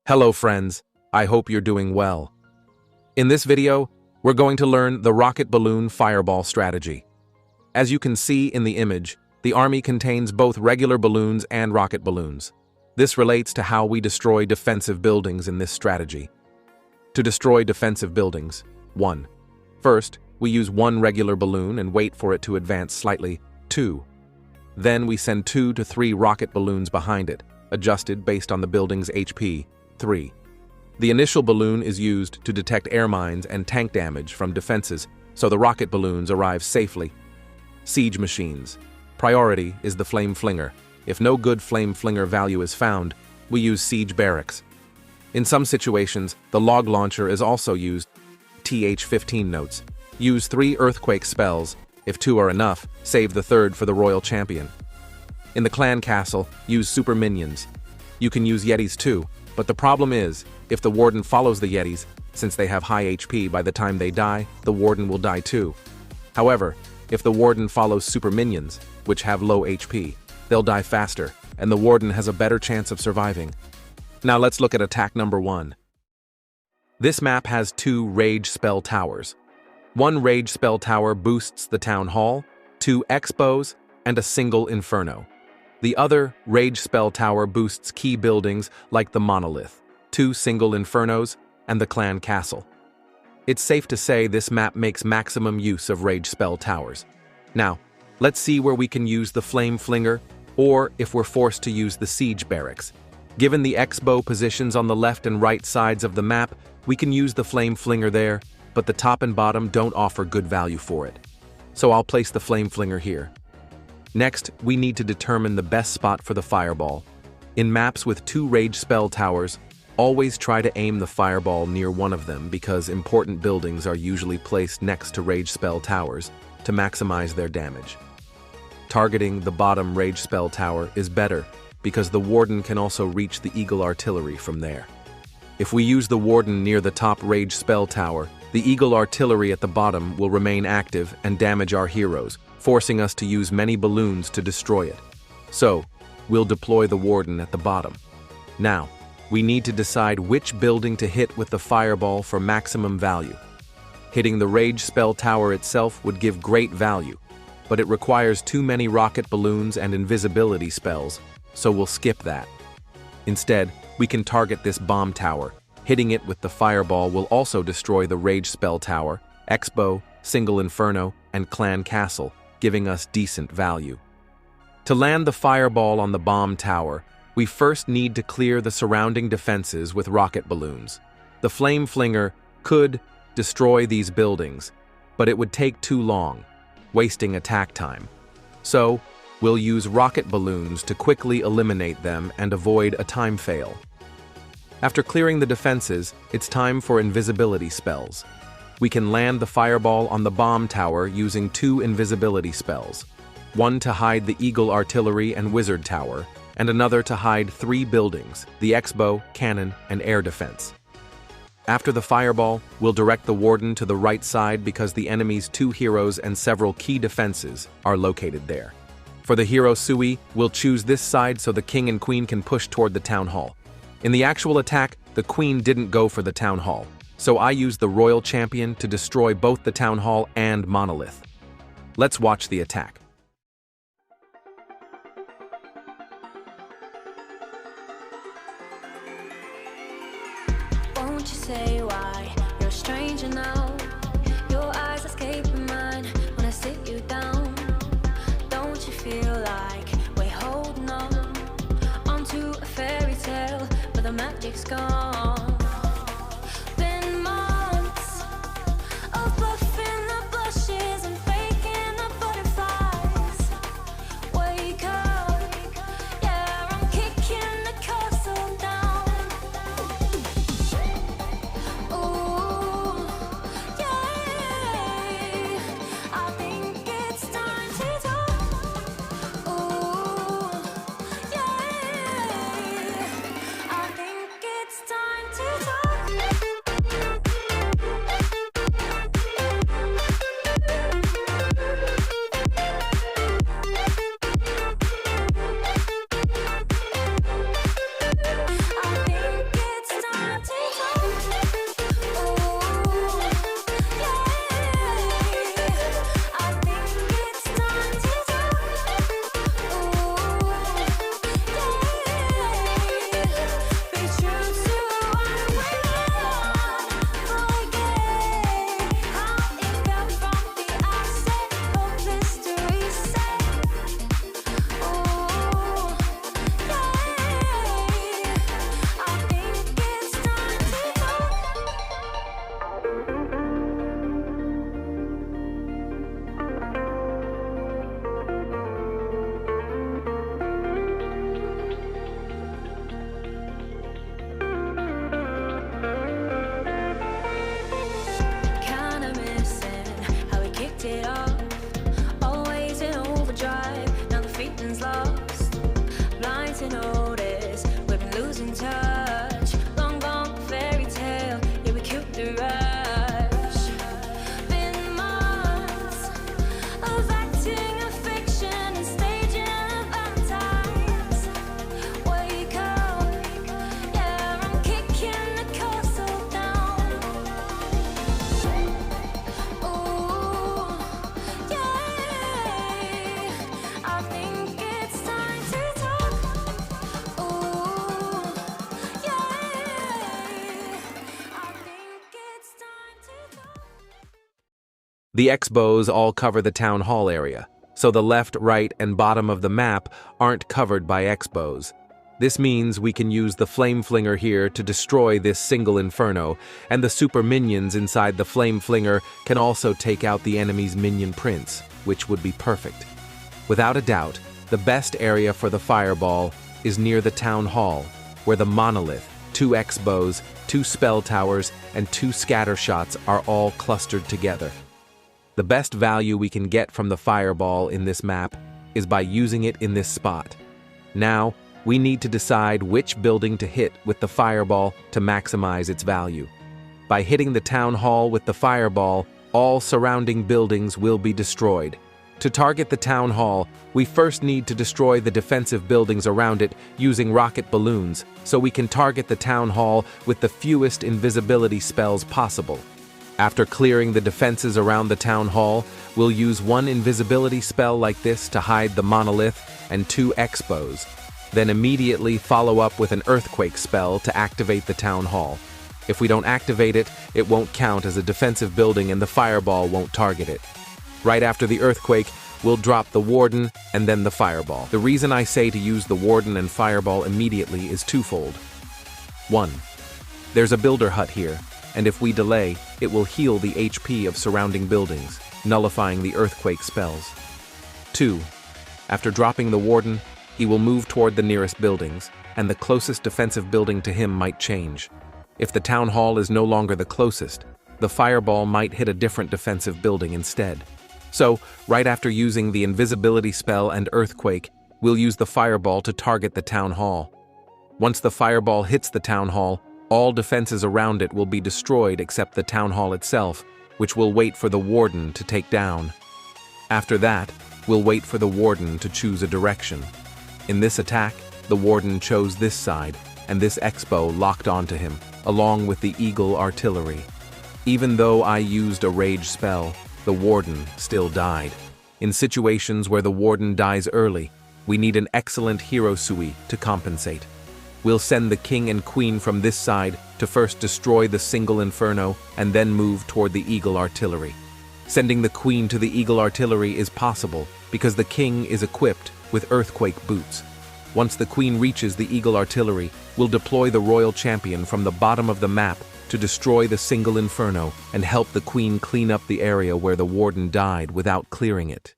Hello friends, I hope you're doing well. In this video, we're going to learn the rocket balloon fireball strategy. As you can see in the image, the army contains both regular balloons and rocket balloons. This relates to how we destroy defensive buildings in this strategy. To destroy defensive buildings, 1. First, we use one regular balloon and wait for it to advance slightly, 2. Then we send 2 to 3 rocket balloons behind it, adjusted based on the building's HP, 3. The initial balloon is used to detect air mines and tank damage from defenses, so the rocket balloons arrive safely. Siege machines. Priority is the flame flinger. If no good flame flinger value is found, we use siege barracks. In some situations, the log launcher is also used. TH15 notes. Use 3 earthquake spells. If 2 are enough, save the 3rd for the royal champion. In the clan castle, use super minions. You can use yetis too, but the problem is, if the warden follows the yetis, since they have high HP by the time they die, the warden will die too. However, if the warden follows super minions, which have low HP, they'll die faster, and the warden has a better chance of surviving. Now let's look at attack number 1. This map has 2 rage spell towers. One rage spell tower boosts the town hall, 2 expos, and a single inferno. The other rage spell tower boosts key buildings like the monolith, 2 single infernos, and the clan castle. It's safe to say this map makes maximum use of rage spell towers. Now, let's see where we can use the flame flinger, or if we're forced to use the siege barracks. Given the expo positions on the left and right sides of the map, we can use the flame flinger there, but the top and bottom don't offer good value for it. So I'll place the flame flinger here. Next, we need to determine the best spot for the fireball. In maps with 2 rage spell towers, always try to aim the fireball near one of them because important buildings are usually placed next to rage spell towers to maximize their damage. Targeting the bottom rage spell tower is better because the warden can also reach the eagle artillery from there. If we use the warden near the top rage spell tower, the eagle artillery at the bottom will remain active and damage our heroes, forcing us to use many balloons to destroy it. So, we'll deploy the warden at the bottom. Now, we need to decide which building to hit with the fireball for maximum value. Hitting the rage spell tower itself would give great value, but it requires too many rocket balloons and invisibility spells, so we'll skip that. Instead, we can target this bomb tower. Hitting it with the fireball will also destroy the rage spell tower, expo, single inferno, and clan castle, giving us decent value. To land the fireball on the bomb tower, we first need to clear the surrounding defenses with rocket balloons. The flame flinger could destroy these buildings, but it would take too long, wasting attack time. So, we'll use rocket balloons to quickly eliminate them and avoid a time fail. After clearing the defenses, it's time for invisibility spells. We can land the fireball on the bomb tower using 2 invisibility spells, one to hide the eagle artillery and wizard tower, and another to hide 3 buildings, the expo, cannon, and air defense. After the fireball, we'll direct the warden to the right side because the enemy's 2 heroes and several key defenses are located there. For the hero Sui, we'll choose this side so the king and queen can push toward the town hall. In the actual attack, the queen didn't go for the town hall, so I used the royal champion to destroy both the town hall and monolith. Let's watch the attack. Won't you say why you're a stranger now? Your eyes escaping mine when I sit you down. Don't you feel like we're holding on onto a fairy tale, but the magic's gone? Been months of bluffing the blushes and faking the butterflies. Wake up, yeah, I'm kicking the castle down. Ooh, yeah, I think it's time to talk. Ooh, yeah, I think it's time The X-bows all cover the town hall area, so the left, right, and bottom of the map aren't covered by X-bows. This means we can use the Flame Flinger here to destroy this single inferno, and the super minions inside the Flame Flinger can also take out the enemy's minion prince, which would be perfect. Without a doubt, the best area for the fireball is near the town hall, where the monolith, 2 X-bows, 2 spell towers, and 2 scatter shots are all clustered together. The best value we can get from the fireball in this map is by using it in this spot. Now, we need to decide which building to hit with the fireball to maximize its value. By hitting the town hall with the fireball, all surrounding buildings will be destroyed. To target the town hall, we first need to destroy the defensive buildings around it using rocket balloons, so we can target the town hall with the fewest invisibility spells possible. After clearing the defenses around the town hall, we'll use 1 invisibility spell like this to hide the monolith and 2 X-bows. Then immediately follow up with an earthquake spell to activate the town hall. If we don't activate it, it won't count as a defensive building and the fireball won't target it. Right after the earthquake, we'll drop the Warden and then the fireball. The reason I say to use the Warden and fireball immediately is twofold. 1. There's a builder hut here, and if we delay, it will heal the HP of surrounding buildings, nullifying the earthquake spells. 2. After dropping the Warden, he will move toward the nearest buildings, and the closest defensive building to him might change. If the town hall is no longer the closest, the fireball might hit a different defensive building instead. So, right after using the invisibility spell and earthquake, we'll use the fireball to target the town hall. Once the fireball hits the town hall, all defenses around it will be destroyed except the town hall itself, which will wait for the Warden to take down. After that, we'll wait for the Warden to choose a direction. In this attack, the Warden chose this side, and this X-bow locked onto him, along with the Eagle artillery. Even though I used a rage spell, the Warden still died. In situations where the Warden dies early, we need an excellent hero sui to compensate. We'll send the King and Queen from this side to first destroy the single inferno and then move toward the Eagle artillery. Sending the Queen to the Eagle artillery is possible because the King is equipped with earthquake boots. Once the Queen reaches the Eagle artillery, we'll deploy the Royal Champion from the bottom of the map to destroy the single inferno and help the Queen clean up the area where the Warden died without clearing it.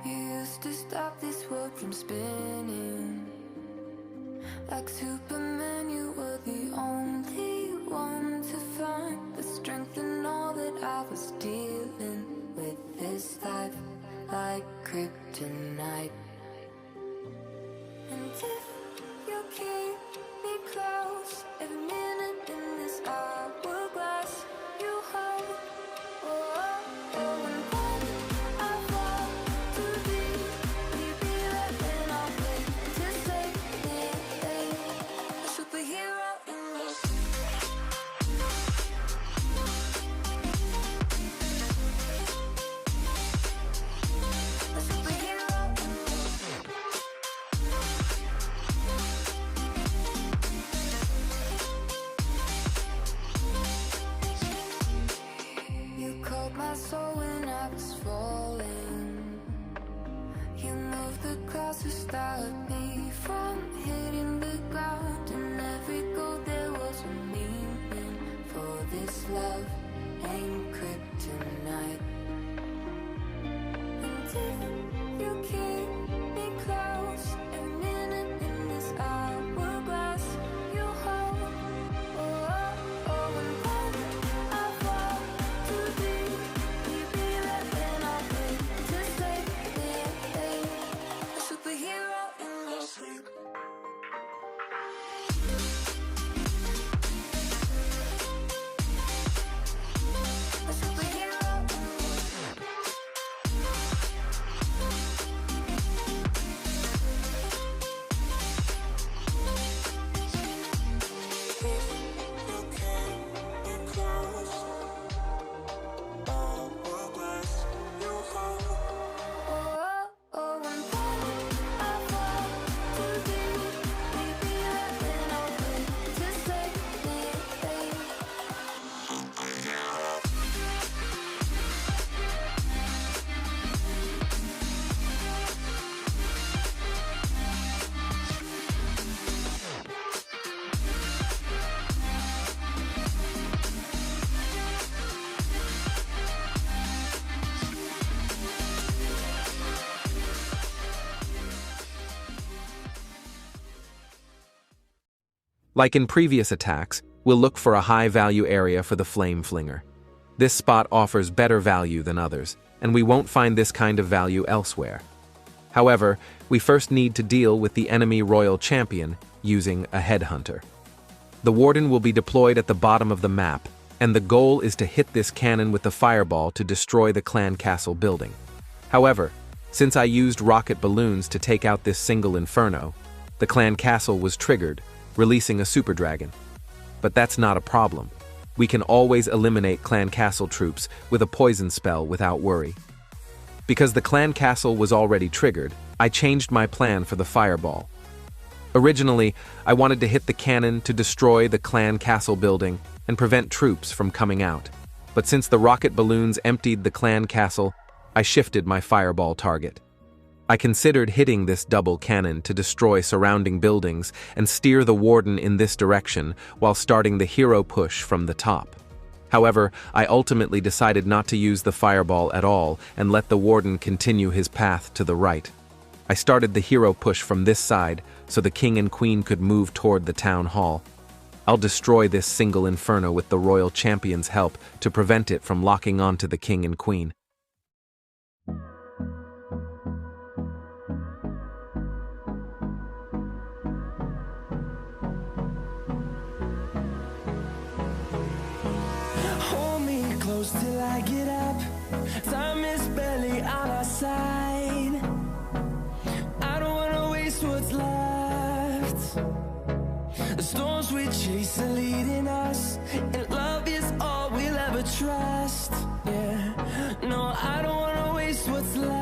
You used to stop this world from spinning. Like Superman, you were the only one to find the strength in all that I was dealing with. This life like kryptonite. And if you keep me close, every minute in this hourglass you hold. Oh, oh, oh, and when I fall to be, will you be there when I'll wait to save me? A superhero in love. A superhero in love. You called my soul when I was falling. You moved the clouds to stop me from hitting the ground. In every goal there was a meaning. For this love ain't kryptonite. And if you keep me close, every minute in this hourglass you hold. Oh, oh, oh, and when I fall to be, will you be there when I wait to save me? A superhero in Like in previous attacks, we'll look for a high-value area for the flame flinger. This spot offers better value than others, and we won't find this kind of value elsewhere. However, we first need to deal with the enemy royal champion using a headhunter. The Warden will be deployed at the bottom of the map, and the goal is to hit this cannon with the fireball to destroy the clan castle building. However, since I used rocket balloons to take out this single inferno, the clan castle was triggered, releasing a super dragon. But that's not a problem. We can always eliminate clan castle troops with a poison spell without worry. Because the clan castle was already triggered, I changed my plan for the fireball. Originally, I wanted to hit the cannon to destroy the clan castle building and prevent troops from coming out. But since the rocket balloons emptied the clan castle, I shifted my fireball target. I considered hitting this double cannon to destroy surrounding buildings and steer the Warden in this direction while starting the hero push from the top. However, I ultimately decided not to use the fireball at all and let the Warden continue his path to the right. I started the hero push from this side so the king and queen could move toward the town hall. I'll destroy this single inferno with the royal champion's help to prevent it from locking onto the king and queen. Hold me close till I get up. Time is barely on our side. I don't wanna waste what's left. The storms we chase are leading us, and love is all we'll ever trust. Yeah, no, I don't wanna waste what's left.